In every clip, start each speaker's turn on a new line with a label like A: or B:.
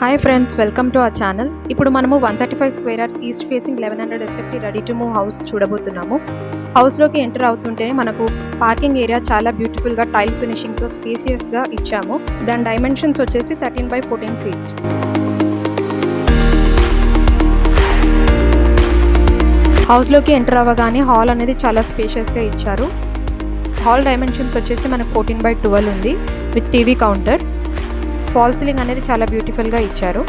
A: Hi friends, welcome to our channel. ఇప్పుడు మనము 135 square yards east facing 1100 SFT ready to move house చూడబోతున్నాము. హౌస్లోకి enter అవుతుంటేనే మనకు parking area చాలా బ్యూటిఫుల్గా టైల్ ఫినిషింగ్తో స్పేసియస్గా ఇచ్చాము. దాని డైమెన్షన్స్ వచ్చేసి 13x14 ఫీట్. హౌస్లోకి ఎంటర్ అవ్వగానే హాల్ అనేది చాలా స్పేషియస్గా ఇచ్చారు. హాల్ డైమెన్షన్స్ వచ్చేసి మనకు 14x12 ఉంది with TV counter. Fall ceiling అనేది చాలా బ్యూటిఫుల్గా ఇచ్చారు.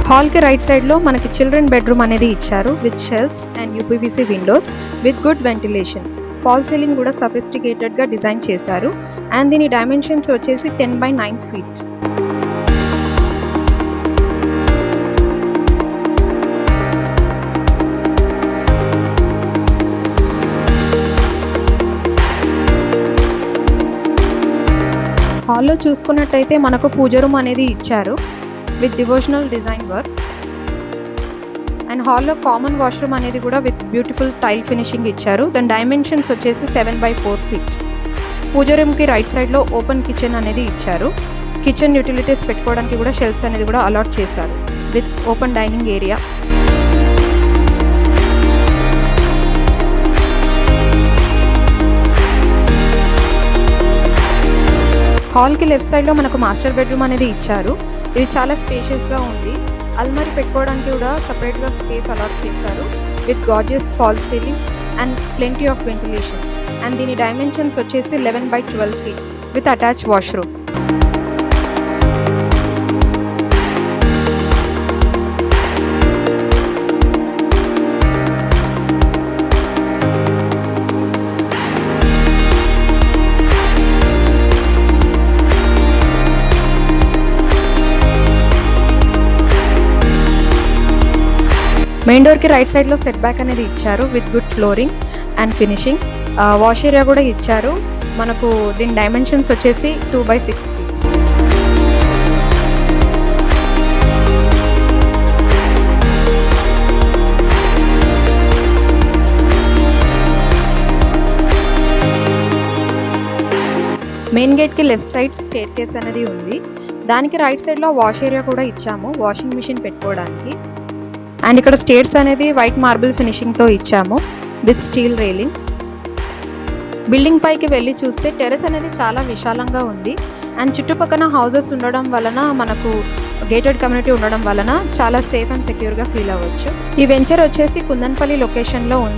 A: హాల్కి రైట్ సైడ్లో మనకి చిల్డ్రన్ బెడ్రూమ్ అనేది ఇచ్చారు with shelves and UPVC Windows with good ventilation. Fall ceiling కూడా సఫిస్టికేటెడ్గా డిజైన్ చేశారు అండ్ దీని డైమెన్షన్స్ వచ్చేసి 10x9 ఫీట్. హాల్లో చూసుకున్నట్టయితే మనకు పూజ రూమ్ అనేది ఇచ్చారు with devotional design work and హాల్లో కామన్ వాష్రూమ్ అనేది కూడా విత్ బ్యూటిఫుల్ టైల్ ఫినిషింగ్ ఇచ్చారు. దాని డైమెన్షన్స్ వచ్చేసి 7x4 ఫీట్. పూజ రూమ్కి రైట్ సైడ్లో ఓపెన్ కిచెన్ అనేది ఇచ్చారు. కిచెన్ యూటిలిటీస్ పెట్టుకోవడానికి కూడా షెల్ఫ్స్ అనేది కూడా అలాట్ చేశారు విత్ ఓపెన్ డైనింగ్ ఏరియా. హాల్కి లెఫ్ట్ సైడ్లో మనకు మాస్టర్ బెడ్రూమ్ అనేది ఇచ్చారు. ఇది చాలా స్పేషియస్గా ఉంది. అల్మారీ పెట్టుకోవడానికి కూడా సపరేట్గా స్పేస్ అలాట్ చేశారు with gorgeous fall ceiling and plenty of ventilation. And దీని డైమెన్షన్స్ వచ్చేసి 11x12 feet with attach washroom. Main డోర్కి రైట్ సైడ్లో సెట్ బ్యాక్ అనేది ఇచ్చారు with good flooring and finishing. Wash area కూడా ఇచ్చారు. మనకు దీని డైమెన్షన్స్ వచ్చేసి 2x6 ఫీట్. మెయిన్ గేట్కి లెఫ్ట్ సైడ్ స్టేర్ కేస్ అనేది ఉంది. దానికి రైట్ సైడ్లో వాష్ ఏరియా కూడా ఇచ్చాము వాషింగ్ మిషన్ పెట్టుకోవడానికి. అండ్ ఇక్కడ స్టేర్స్ అనేది వైట్ మార్బుల్ ఫినిషింగ్తో ఇచ్చాము విత్ స్టీల్ రైలింగ్. బిల్డింగ్ పైకి వెళ్ళి చూస్తే టెర్రస్ అనేది చాలా విశాలంగా ఉంది అండ్ చుట్టుపక్కల హౌసెస్ ఉండడం వలన మనకు గేటెడ్ కమ్యూనిటీ ఉండడం వలన చాలా సేఫ్ అండ్ సెక్యూర్గా ఫీల్ అవ్వచ్చు. ఈ వెంచర్ వచ్చేసి కుందన్పల్లి లొకేషన్లో ఉంది.